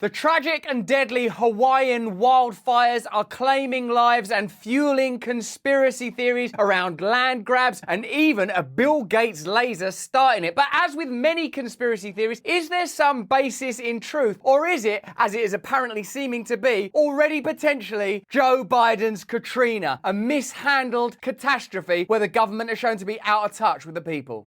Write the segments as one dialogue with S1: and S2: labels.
S1: The tragic and deadly Hawaiian wildfires are claiming lives and fueling conspiracy theories around land grabs and even a Bill Gates laser starting it. But as with many conspiracy theories, is there some basis in truth? Or is it, as it is apparently seeming to be, already potentially Joe Biden's Katrina, a mishandled catastrophe where the government is shown to be out of touch with the people?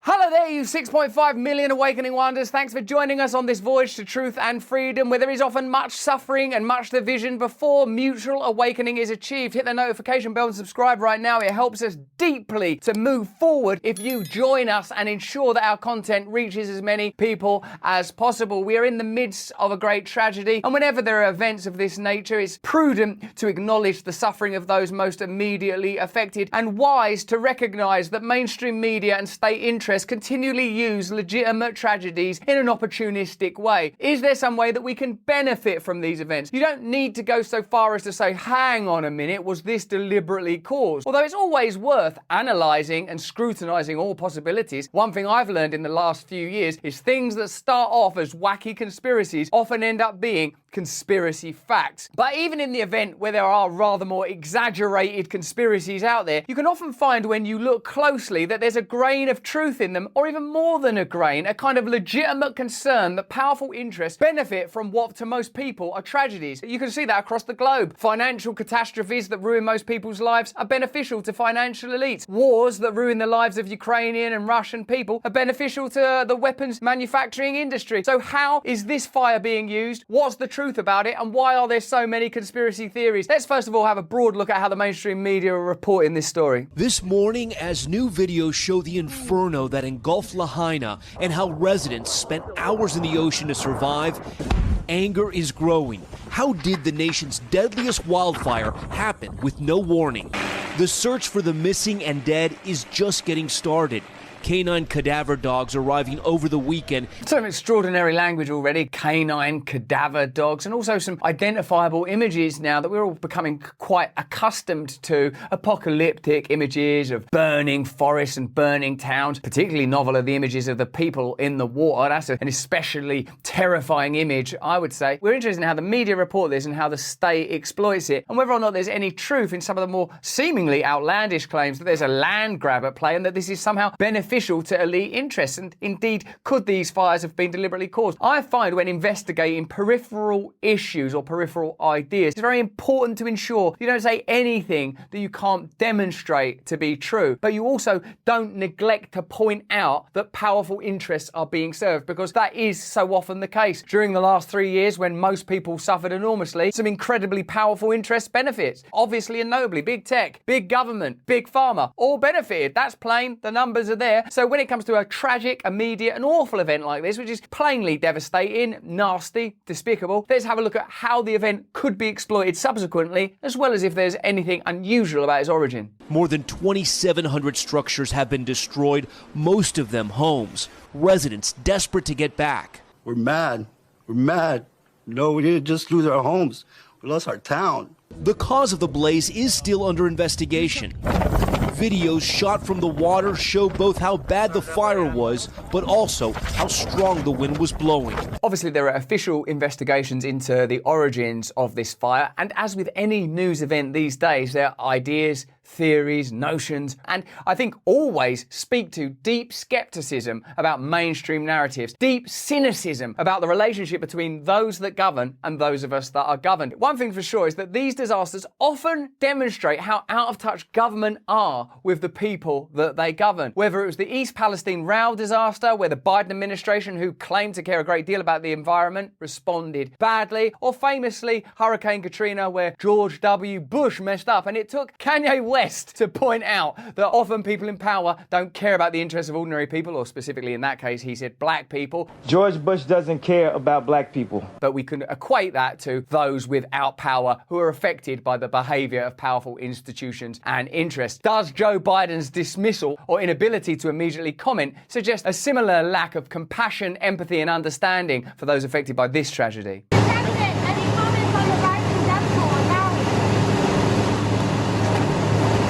S1: Hello there, you 6.5 million awakening wonders. Thanks for joining us on this voyage to truth and freedom, where there is often much suffering and much division before mutual awakening is achieved. Hit the notification bell and subscribe right now. It helps us deeply to move forward if you join us and ensure that our content reaches as many people as possible. We are in the midst of a great tragedy, and whenever there are events of this nature, it's prudent to acknowledge the suffering of those most immediately affected and wise to recognize that mainstream media and state interests continually use legitimate tragedies in an opportunistic way. Is there some way that we can benefit from these events? You don't need to go so far as to say, hang on a minute, was this deliberately caused? Although it's always worth analysing and scrutinising all possibilities, one thing I've learned in the last few years is things that start off as wacky conspiracies often end up being conspiracy facts. But even in the event where there are rather more exaggerated conspiracies out there, you can often find when you look closely that there's a grain of truth in them, or even more than a grain, a kind of legitimate concern that powerful interests benefit from what to most people are tragedies. You can see that across the globe. Financial catastrophes that ruin most people's lives are beneficial to financial elites. Wars that ruin the lives of Ukrainian and Russian people are beneficial to the weapons manufacturing industry. So how is this fire being used? What's the truth about it, and why are there so many conspiracy theories? Let's first of all have a broad look at how the mainstream media are reporting this story.
S2: This morning, as new videos show the inferno that engulfed Lahaina and how residents spent hours in the ocean to survive, anger is growing. How did the nation's deadliest wildfire happen with no warning? The search for the missing and dead is just getting started. Canine cadaver dogs arriving over the weekend.
S1: Some extraordinary language already, canine cadaver dogs, and also some identifiable images now that we're all becoming quite accustomed to. Apocalyptic images of burning forests and burning towns. Particularly novel are the images of the people in the water. That's an especially terrifying image, I would say. We're interested in how the media report this and how the state exploits it, and whether or not there's any truth in some of the more seemingly outlandish claims that there's a land grab at play and that this is somehow beneficial to elite interests. And indeed, could these fires have been deliberately caused? I find when investigating peripheral issues or peripheral ideas, it's very important to ensure you don't say anything that you can't demonstrate to be true, but you also don't neglect to point out that powerful interests are being served, because that is so often the case. During the last 3 years, when most people suffered enormously, some incredibly powerful interest benefits. Obviously and notably, big tech, big government, big pharma, all benefited. That's plain, the numbers are there. So when it comes to a tragic, immediate and awful event like this, which is plainly devastating, nasty, despicable, let's have a look at how the event could be exploited subsequently, as well as if there's anything unusual about its origin.
S2: More than 2,700 structures have been destroyed, most of them homes. Residents desperate to get back.
S3: We're mad. We're mad. No, we didn't just lose our homes. We lost our town.
S2: The cause of the blaze is still under investigation. Videos shot from the water show both how bad the fire was, but also how strong the wind was blowing.
S1: Obviously, there are official investigations into the origins of this fire, and as with any news event these days, there are ideas, theories, notions, and I think always speak to deep skepticism about mainstream narratives, deep cynicism about the relationship between those that govern and those of us that are governed. One thing for sure is that these disasters often demonstrate how out of touch government are with the people that they govern. Whether it was the East Palestine Row disaster, where the Biden administration, who claimed to care a great deal about the environment, responded badly, or famously Hurricane Katrina, where George W. Bush messed up, and it took Kanye West to point out that often people in power don't care about the interests of ordinary people, or specifically in that case he said black people.
S4: George Bush doesn't care about black people.
S1: But we can equate that to those without power who are affected by the behaviour of powerful institutions and interests. Does Joe Biden's dismissal or inability to immediately comment suggest a similar lack of compassion, empathy and understanding for those affected by this tragedy?
S5: Any comments on the rising death toll in Maui?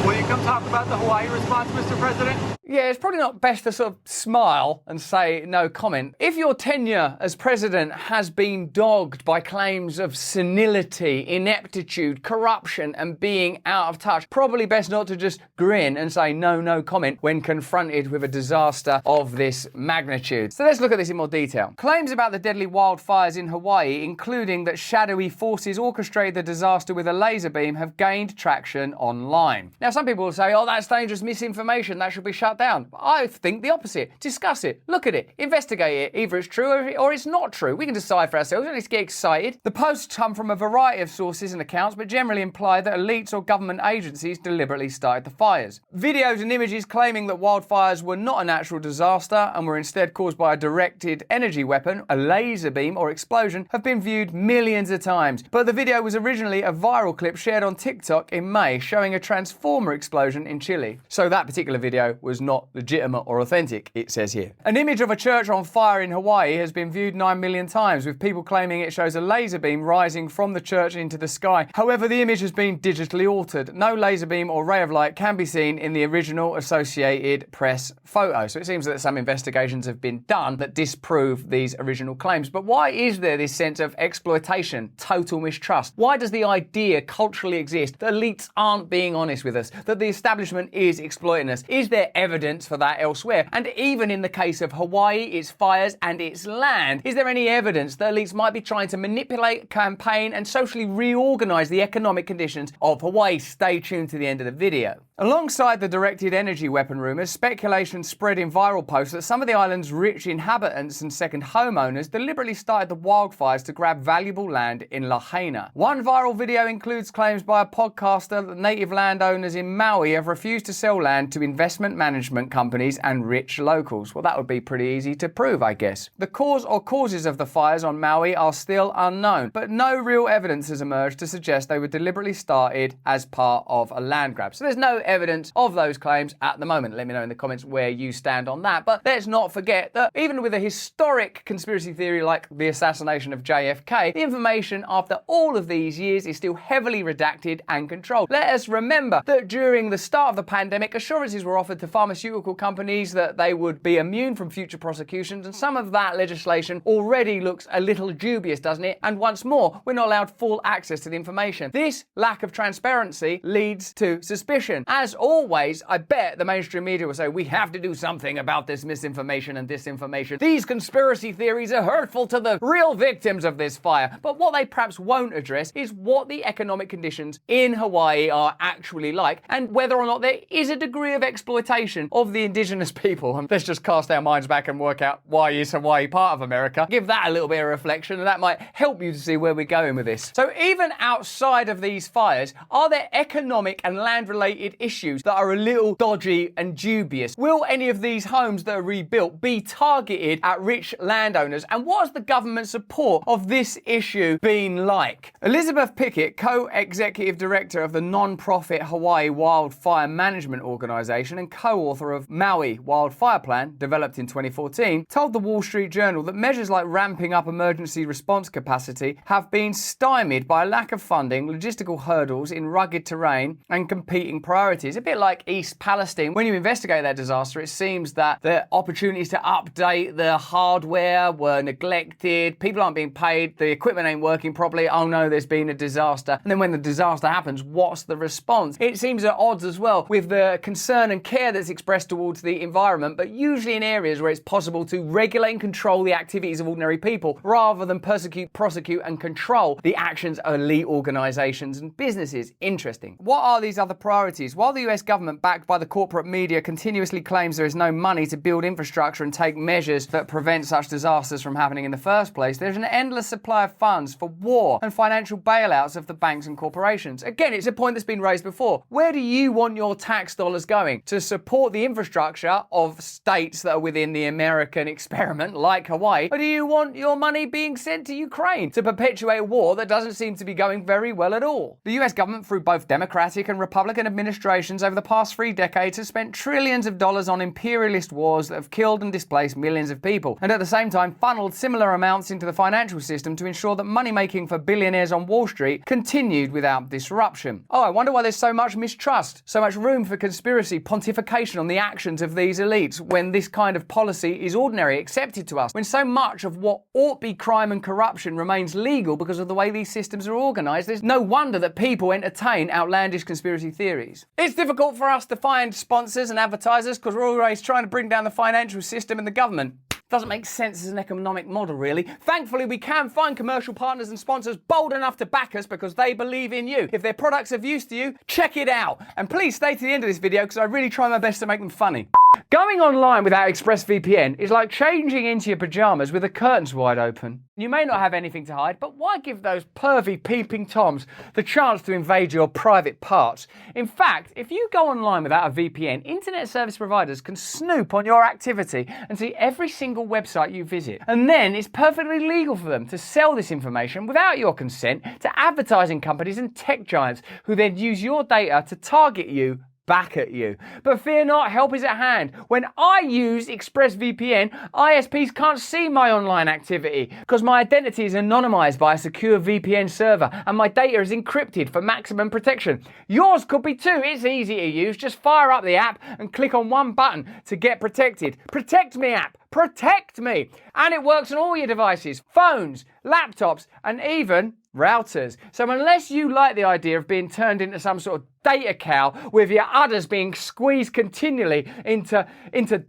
S3: Will you come
S1: to talk about the Hawaii response, Mr. President? Yeah, it's probably not best to sort of smile and say no comment. If your tenure as president has been dogged by claims of senility, ineptitude, corruption, and being out of touch, probably best not to just grin and say no comment when confronted with a disaster of this magnitude. So let's look at this in more detail. Claims about the deadly wildfires in Hawaii, including that shadowy forces orchestrated the disaster with a laser beam, have gained traction online. Now, some people will say, oh, that's dangerous misinformation, that should be shut down. But I think the opposite. Discuss it, look at it, investigate it. Either it's true or it's not true. We can decide for ourselves. Let's get excited. The posts come from a variety of sources and accounts, but generally imply that elites or government agencies deliberately started the fires. Videos and images claiming that wildfires were not a natural disaster and were instead caused by a directed energy weapon, a laser beam or explosion, have been viewed millions of times. But the video was originally a viral clip shared on TikTok in May showing a transformer explosion in Chile. So that particular video was not legitimate or authentic, it says here. An image of a church on fire in Hawaii has been viewed 9 million times, with people claiming it shows a laser beam rising from the church into the sky. However, the image has been digitally altered. No laser beam or ray of light can be seen in the original Associated Press photo. So it seems that some investigations have been done that disprove these original claims. But why is there this sense of exploitation, total mistrust? Why does the idea culturally exist that elites aren't being honest with us, that the establishment is exploiting us? Is there evidence for that elsewhere? And even in the case of Hawaii, its fires and its land, is there any evidence that elites might be trying to manipulate, campaign and socially reorganize the economic conditions of Hawaii? Stay tuned to the end of the video. Alongside the directed energy weapon rumours, speculation spread in viral posts that some of the island's rich inhabitants and second homeowners deliberately started the wildfires to grab valuable land in Lahaina. One viral video includes claims by a podcaster that native landowners in Maui have refused to sell land to investment management companies and rich locals. Well, that would be pretty easy to prove, I guess. The cause or causes of the fires on Maui are still unknown, but no real evidence has emerged to suggest they were deliberately started as part of a land grab. So there's no evidence of those claims at the moment. Let me know in the comments where you stand on that. But let's not forget that even with a historic conspiracy theory like the assassination of JFK, the information after all of these years is still heavily redacted and controlled. Let us remember that during the start of the pandemic, assurances were offered to pharmaceutical companies that they would be immune from future prosecutions, and some of that legislation already looks a little dubious, doesn't it? And once more, we're not allowed full access to the information. This lack of transparency leads to suspicion. As always, I bet the mainstream media will say, we have to do something about this misinformation and disinformation. These conspiracy theories are hurtful to the real victims of this fire. But what they perhaps won't address is what the economic conditions in Hawaii are actually like, and whether or not there is a degree of exploitation of the indigenous people. And let's just cast our minds back and work out, why is Hawaii part of America? Give that a little bit of reflection, and that might help you to see where we're going with this. So even outside of these fires, are there economic and land-related issues that are a little dodgy and dubious? Will any of these homes that are rebuilt be targeted at rich landowners? And what has the government support of this issue been like? Elizabeth Pickett, co-executive director of the non-profit Hawaii Wildfire Management Organization and co-author of Maui Wildfire Plan, developed in 2014, told the Wall Street Journal that measures like ramping up emergency response capacity have been stymied by a lack of funding, logistical hurdles in rugged terrain, and competing priorities. A bit like East Palestine. When you investigate that disaster, it seems that the opportunities to update the hardware were neglected, people aren't being paid, the equipment ain't working properly, oh no, there's been a disaster. And then when the disaster happens, what's the response? It seems at odds as well with the concern and care that's expressed towards the environment, but usually in areas where it's possible to regulate and control the activities of ordinary people, rather than persecute, prosecute and control the actions of elite organisations and businesses. Interesting. What are these other priorities? While the US government, backed by the corporate media, continuously claims there is no money to build infrastructure and take measures that prevent such disasters from happening in the first place, there's an endless supply of funds for war and financial bailouts of the banks and corporations. Again, it's a point that's been raised before. Where do you want your tax dollars going? To support the infrastructure of states that are within the American experiment, like Hawaii? Or do you want your money being sent to Ukraine to perpetuate a war that doesn't seem to be going very well at all? The US government, through both Democratic and Republican administrations over the past 3 decades, has spent trillions of dollars on imperialist wars that have killed and displaced millions of people, and at the same time funneled similar amounts into the financial system to ensure that money-making for billionaires on Wall Street continued without disruption. Oh, I wonder why there's so much mistrust. trust so much room for conspiracy, pontification on the actions of these elites when this kind of policy is ordinary, accepted to us, when so much of what ought be crime and corruption remains legal because of the way these systems are organised? There's no wonder that people entertain outlandish conspiracy theories. It's difficult for us to find sponsors and advertisers because we're always trying to bring down the financial system and the government. Doesn't make sense as an economic model, really. Thankfully, we can find commercial partners and sponsors bold enough to back us because they believe in you. If their products of use to you, check it out. And please stay to the end of this video because I really try my best to make them funny. Going online without ExpressVPN is like changing into your pajamas with the curtains wide open. You may not have anything to hide, but why give those pervy peeping toms the chance to invade your private parts? In fact, if you go online without a VPN, internet service providers can snoop on your activity and see every single website you visit. And then it's perfectly legal for them to sell this information without your consent to advertising companies and tech giants who then use your data to target you back at you. But fear not, help is at hand. When I use ExpressVPN, ISPs can't see my online activity because my identity is anonymized by a secure VPN server and my data is encrypted for maximum protection. Yours could be too. It's easy to use. Just fire up the app and click on one button to get protected. Protect Me app. Protect me! And it works on all your devices, phones, laptops, and even routers. So unless you like the idea of being turned into some sort of data cow with your udders being squeezed continually into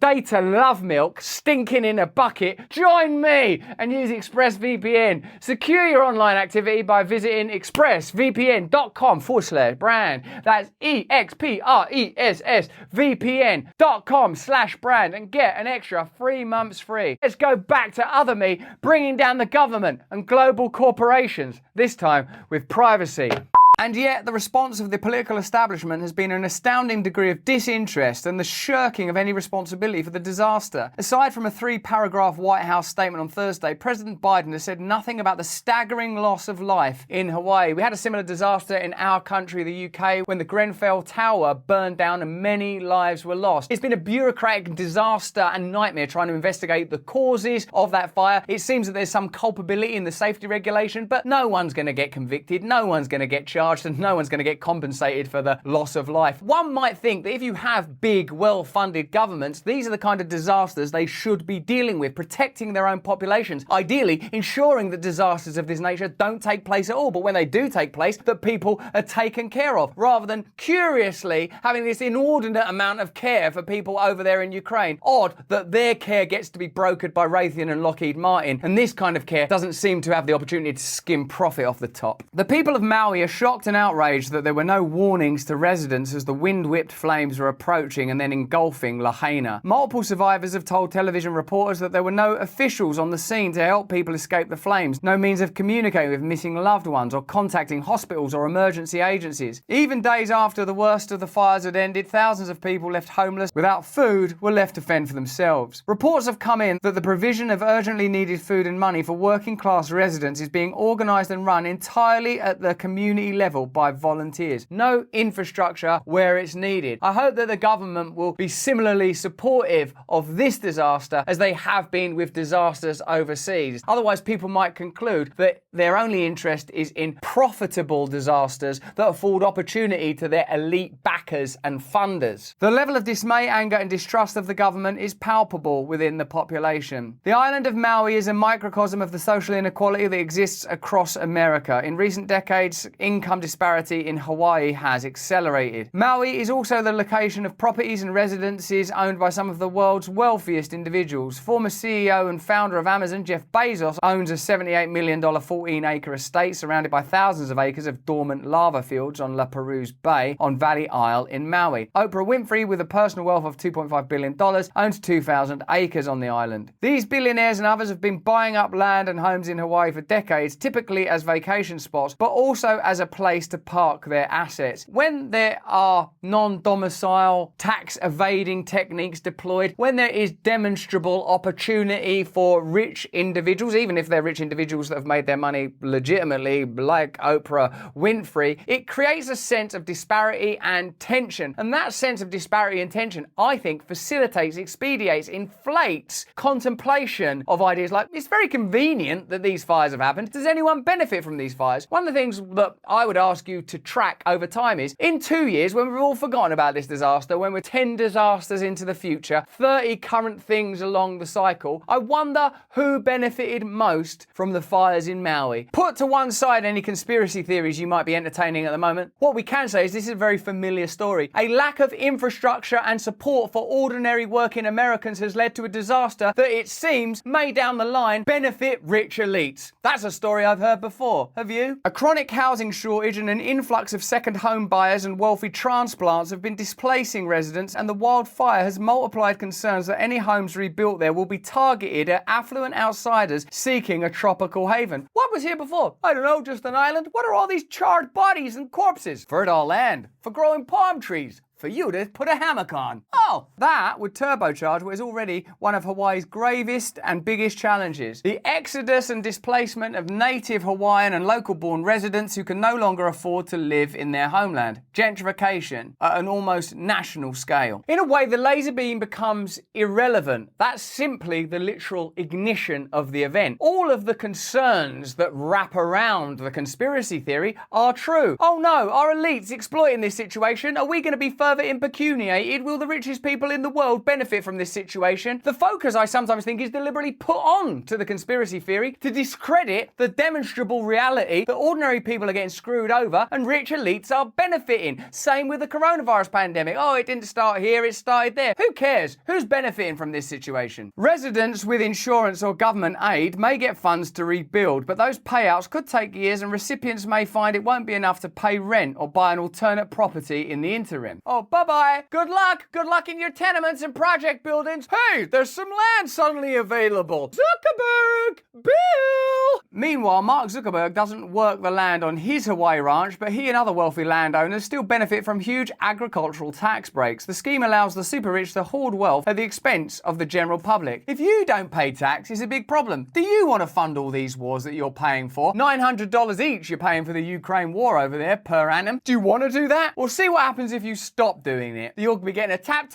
S1: data love milk stinking in a bucket, join me and use ExpressVPN. Secure your online activity by visiting expressvpn.com/brand. That's EXPRESSVPN.com/brand and get an extra 3 months free. Let's go back to other me bringing down the government and global corporations, this time with privacy. And yet, the response of the political establishment has been an astounding degree of disinterest and the shirking of any responsibility for the disaster. Aside from a 3-paragraph White House statement on Thursday, President Biden has said nothing about the staggering loss of life in Hawaii. We had a similar disaster in our country, the UK, when the Grenfell Tower burned down and many lives were lost. It's been a bureaucratic disaster and nightmare trying to investigate the causes of that fire. It seems that there's some culpability in the safety regulation, but no one's going to get convicted, no one's going to get charged, and no one's going to get compensated for the loss of life. One might think that if you have big, well-funded governments, these are the kind of disasters they should be dealing with, protecting their own populations, ideally ensuring that disasters of this nature don't take place at all, but when they do take place, that people are taken care of, rather than curiously having this inordinate amount of care for people over there in Ukraine. Odd that their care gets to be brokered by Raytheon and Lockheed Martin, and this kind of care doesn't seem to have the opportunity to skim profit off the top. The people of Maui are shocked and outraged that there were no warnings to residents as the wind-whipped flames were approaching and then engulfing Lahaina. Multiple survivors have told television reporters that there were no officials on the scene to help people escape the flames, no means of communicating with missing loved ones or contacting hospitals or emergency agencies. Even days after the worst of the fires had ended, thousands of people left homeless without food were left to fend for themselves. Reports have come in that the provision of urgently needed food and money for working-class residents is being organised and run entirely at the community level by volunteers. No infrastructure where it's needed. I hope that the government will be similarly supportive of this disaster as they have been with disasters overseas. Otherwise, people might conclude that their only interest is in profitable disasters that afford opportunity to their elite backers and funders. The level of dismay, anger, and distrust of the government is palpable within the population. The island of Maui is a microcosm of the social inequality that exists across America. In recent decades, income disparity in Hawaii has accelerated. Maui is also the location of properties and residences owned by some of the world's wealthiest individuals. Former CEO and founder of Amazon, Jeff Bezos, owns a $78 million 14-acre estate surrounded by thousands of acres of dormant lava fields on La Perouse Bay on Valley Isle in Maui. Oprah Winfrey, with a personal wealth of $2.5 billion, owns 2,000 acres on the island. These billionaires and others have been buying up land and homes in Hawaii for decades, typically as vacation spots, but also as a place to park their assets. When there are non-domicile tax evading techniques deployed, when there is demonstrable opportunity for rich individuals, even if they're rich individuals that have made their money legitimately, like Oprah Winfrey, it creates a sense of disparity and tension. And that sense of disparity and tension, I think, facilitates, expedites, inflates contemplation of ideas like, it's very convenient that these fires have happened. Does anyone benefit from these fires? One of the things that I would would ask you to track over time is, in 2 years, when we've all forgotten about this disaster, when we're 10 disasters into the future, 30 current things along the cycle, I wonder who benefited most from the fires in Maui. Put to one side any conspiracy theories you might be entertaining at the moment. What we can say is this is a very familiar story. A lack of infrastructure and support for ordinary working Americans has led to a disaster that it seems may down the line benefit rich elites. That's a story I've heard before. Have you? A chronic housing shortage and an influx of second home buyers and wealthy transplants have been displacing residents, and the wildfire has multiplied concerns that any homes rebuilt there will be targeted at affluent outsiders seeking a tropical haven. What was here before? I don't know, just an island? What are all these charred bodies and corpses? Fertile land for growing palm trees. For you to put a hammock on. Oh, that would turbocharge what is already one of Hawaii's gravest and biggest challenges. The exodus and displacement of native Hawaiian and local-born residents who can no longer afford to live in their homeland. Gentrification at an almost national scale. In a way, the laser beam becomes irrelevant. That's simply the literal ignition of the event. All of the concerns that wrap around the conspiracy theory are true. Oh no, are elites exploiting this situation? Are we going to be further impecuniated? Will the richest people in the world benefit from this situation? The focus, I sometimes think, is deliberately put on to the conspiracy theory to discredit the demonstrable reality that ordinary people are getting screwed over and rich elites are benefiting. Same with the coronavirus pandemic. Oh, it didn't start here, it started there. Who cares? Who's benefiting from this situation? Residents with insurance or government aid may get funds to rebuild, but those payouts could take years and recipients may find it won't be enough to pay rent or buy an alternate property in the interim. Oh, bye-bye. Good luck. Good luck in your tenements and project buildings. Hey, there's some land suddenly available. Zuckerberg! Bill! Meanwhile, Mark Zuckerberg doesn't work the land on his Hawaii ranch, but he and other wealthy landowners still benefit from huge agricultural tax breaks. The scheme allows the super rich to hoard wealth at the expense of the general public. If you don't pay tax, it's a big problem. Do you want to fund all these wars that you're paying for? $900 each you're paying for the Ukraine war over there per annum. Do you want to do that? Well, see what happens if you stop doing it. You'll be getting a tap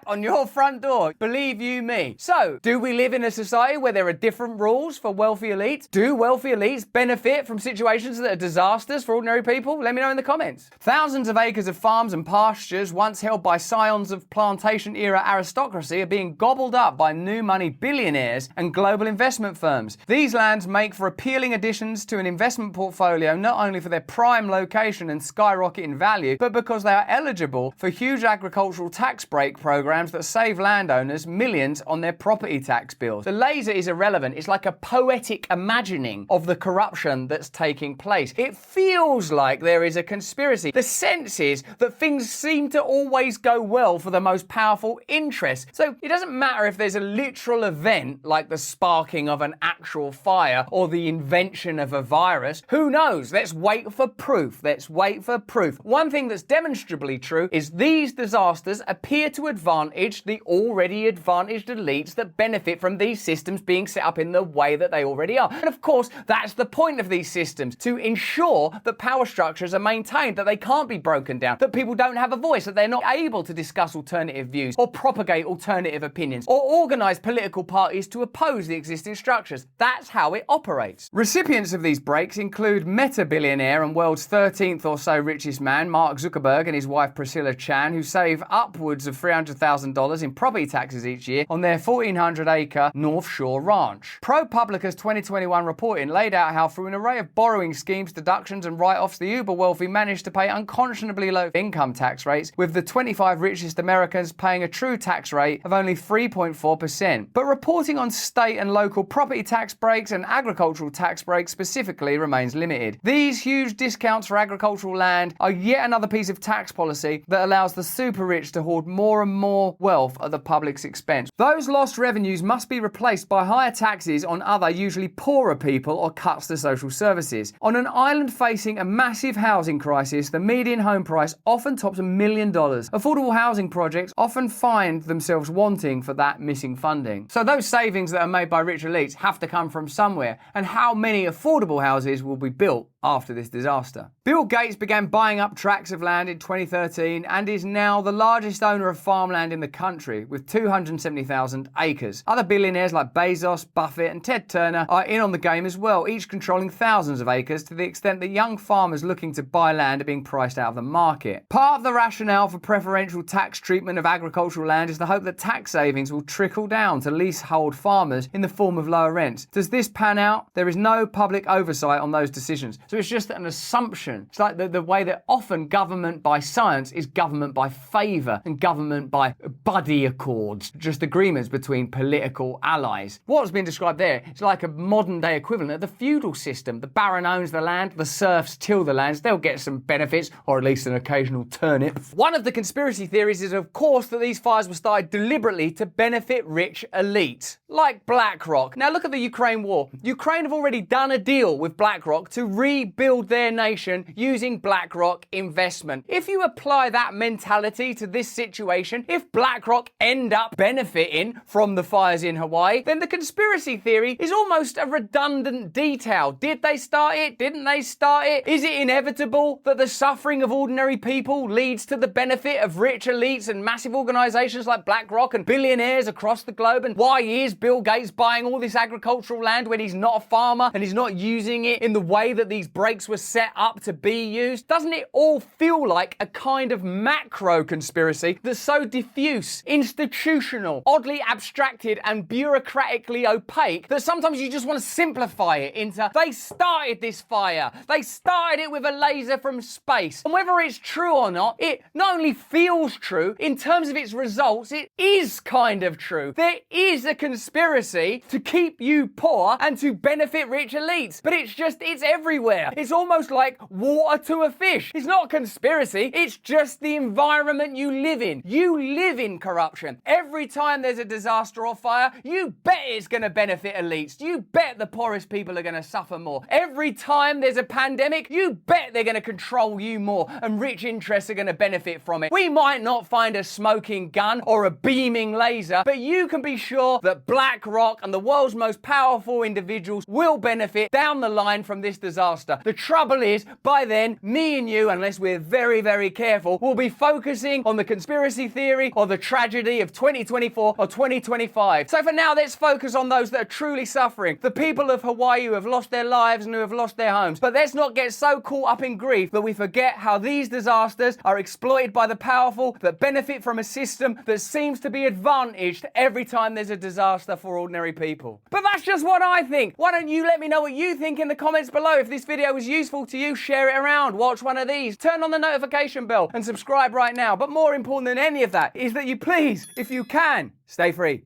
S1: on your front door. Believe you me. So, do we live in a society where there are different rules for wealthy elites? Do wealthy elites benefit from situations that are disasters for ordinary people? Let me know in the comments. Thousands of acres of farms and pastures once held by scions of plantation-era aristocracy are being gobbled up by new money billionaires and global investment firms. These lands make for appealing additions to an investment portfolio not only for their prime location and skyrocketing value, but because they are eligible for huge agricultural tax break programs that save landowners millions on their property tax bills. The laser is irrelevant. It's like a poetic imagining of the corruption that's taking place. It feels like there is a conspiracy. The sense is that things seem to always go well for the most powerful interests. So it doesn't matter if there's a literal event like the sparking of an actual fire or the invention of a virus. Who knows? Let's wait for proof. Let's wait for proof. One thing that's demonstrably true is these disasters appear to advantage the already advantaged elites that benefit from these systems being set up in the way that they already are. And of course, that's the point of these systems, to ensure that power structures are maintained, that they can't be broken down, that people don't have a voice, that they're not able to discuss alternative views or propagate alternative opinions or organize political parties to oppose the existing structures. That's how it operates. Recipients of these breaks include meta-billionaire and world's 13th or so richest man, Mark Zuckerberg, and his wife Priscilla Chan, who save upwards of $300,000 in property taxes each year on their 1,400-acre North Shore ranch. ProPublica's 2021 reporting laid out how through an array of borrowing schemes, deductions and write-offs, the uber wealthy managed to pay unconscionably low income tax rates, with the 25 richest Americans paying a true tax rate of only 3.4%. But reporting on state and local property tax breaks and agricultural tax breaks specifically remains limited. These huge discounts for agricultural land are yet another piece of tax policy that allows the super rich to hoard more and more wealth at the public's expense. Those lost revenues must be replaced by higher taxes on other, usually poorer people, or cuts to social services. On an island facing a massive housing crisis, the median home price often tops $1 million. Affordable housing projects often find themselves wanting for that missing funding. So those savings that are made by rich elites have to come from somewhere, and how many affordable houses will be built after this disaster? Bill Gates began buying up tracts of land in 2013 and is now the largest owner of farmland in the country with 270,000 acres. Other billionaires like Bezos, Buffett and Ted Turner are in on the game as well, each controlling thousands of acres to the extent that young farmers looking to buy land are being priced out of the market. Part of the rationale for preferential tax treatment of agricultural land is the hope that tax savings will trickle down to leasehold farmers in the form of lower rents. Does this pan out? There is no public oversight on those decisions. So it's just an assumption. It's like the way that often government by science is government by favour and government by buddy accords, just agreements between political allies. What's been described there is like a modern day equivalent of the feudal system. The baron owns the land, the serfs till the lands, they'll get some benefits, or at least an occasional turnip. One of the conspiracy theories is, of course, that these fires were started deliberately to benefit rich elites, like BlackRock. Now look at the Ukraine war. Ukraine have already done a deal with BlackRock to rebuild their nation using BlackRock investment. If you apply that mentality to this situation, if BlackRock end up benefiting from the fires in Hawaii, then the conspiracy theory is almost a redundant detail. Did they start it? Didn't they start it? Is it inevitable that the suffering of ordinary people leads to the benefit of rich elites and massive organizations like BlackRock and billionaires across the globe? And why is Bill Gates buying all this agricultural land when he's not a farmer and he's not using it in the way that these breaks were set up to be used? Doesn't it all feel like a kind of macro conspiracy that's so diffuse, institutional, oddly abstracted and bureaucratically opaque that sometimes you just want to simplify it into they started this fire, they started it with a laser from space. And whether it's true or not, it not only feels true, in terms of its results, it is kind of true. There is a conspiracy to keep you poor and to benefit rich elites, but it's everywhere. It's almost like water to a fish. It's not a conspiracy, it's just the environment you live in. You live in corruption. Every time there's a disaster or fire, you bet it's going to benefit elites. You bet the poorest people are going to suffer more. Every time there's a pandemic, you bet they're going to control you more and rich interests are going to benefit from it. We might not find a smoking gun or a beaming laser, but you can be sure that BlackRock and the world's most powerful individuals will benefit down the line from this disaster. The trouble is, by then, me and you, unless we're very, very careful, will be focusing on the conspiracy theory or the tragedy of 2024 or 2025. So for now, let's focus on those that are truly suffering, the people of Hawaii who have lost their lives and who have lost their homes. But let's not get so caught up in grief that we forget how these disasters are exploited by the powerful that benefit from a system that seems to be advantaged every time there's a disaster for ordinary people. But that's just what I think. Why don't you let me know what you think in the comments below? If this video was useful to you, share it around, watch one of these, turn on the notification bell and subscribe right now. But more important than any of that is that you please, if you can, stay free.